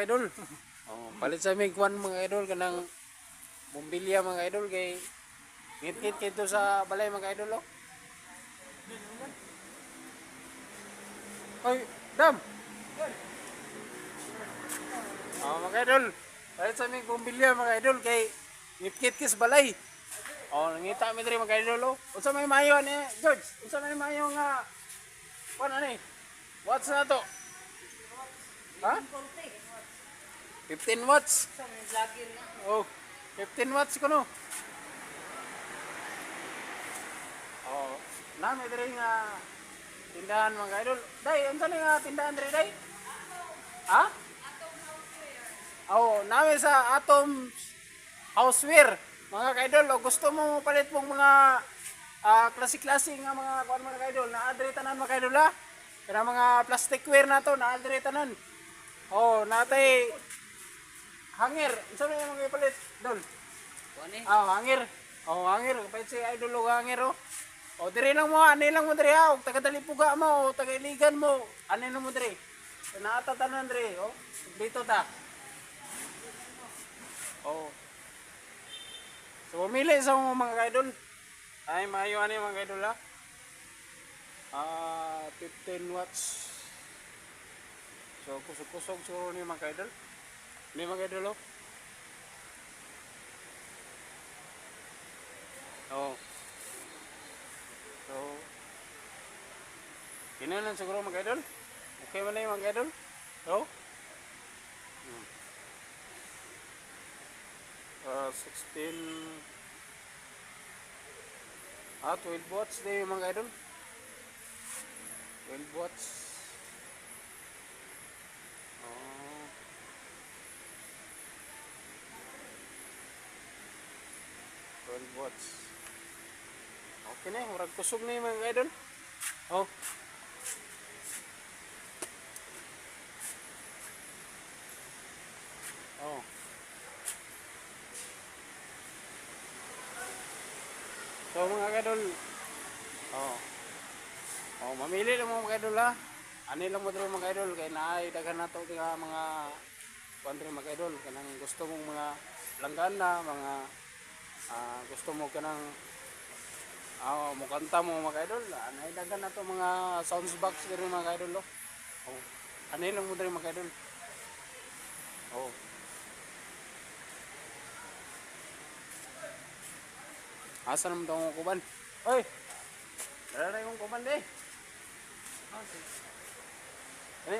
idol. Oh, palit sa mig kwan mga idol kanang bumbilya mga idol kay ngit-ngit kito sa balay mga idol oh. Oy, dam. Oh, mga idol. Palit sa mig bumbilya mga idol kay ngit-ngit kis balay. Oh, nangita mi diri mga idol oh. Unsa may mayo ni George? Unsa may mayo nga kwan ani? What's na to? Ha? 15 watts. Oh, 15 watts ko no. Oh, nami diri nga tindahan mga idol. Day, unsa ni nga tindahan diri day? Ha? Oh, nami sa Atom Houseware. Mga kaidol, o gusto mo palit pong mga klase-klase nga mga kuan mga kaidol, na adre tanan mga kaidol ha. Kaya mga plasticware na to, na adre tanan. Oh, natay hanger. Unsa man yung mga ipalit, dol? Kuani? Hanger. Oh, hanger. Kapait si idol o hanger oh. O, diri lang mo, ani lang mo diri ha. O, taga-dalipuga mo, o, taga-iligan mo. Ani lang mo diri. So, naatatanan diri, oh. Dito ta. Oh. So, pumili sa mga kaidol. Ay, maayo ani mga kaidol ha. 15 watts. So, kusog-kusog siguro ni mga kaidol. Ni mga kaidol oh. Oh. So, kina lang siguro mga kaidol. Okay man na yung mga kaidol. So, 16 12 watts din yung mga idol. 12 watts. Oh. Watts. Okay na, murag kusog na yung mga idol. Oh. Oh. So mga idol, oh. Oh, mamili lang mga idol ha. Ani lang mo dito mga idol kay naay daghan nato mga country mga idol kanang gusto mong mga langgana, mga gusto mo kanang mukanta mo mga idol. Anay daghan nato mga sounds box diri mga idol oh. Oh. Ani lang mo dito mga idol. Oh. Asa naman itong kuban? Oy! Dala na yung kuban di. Okay.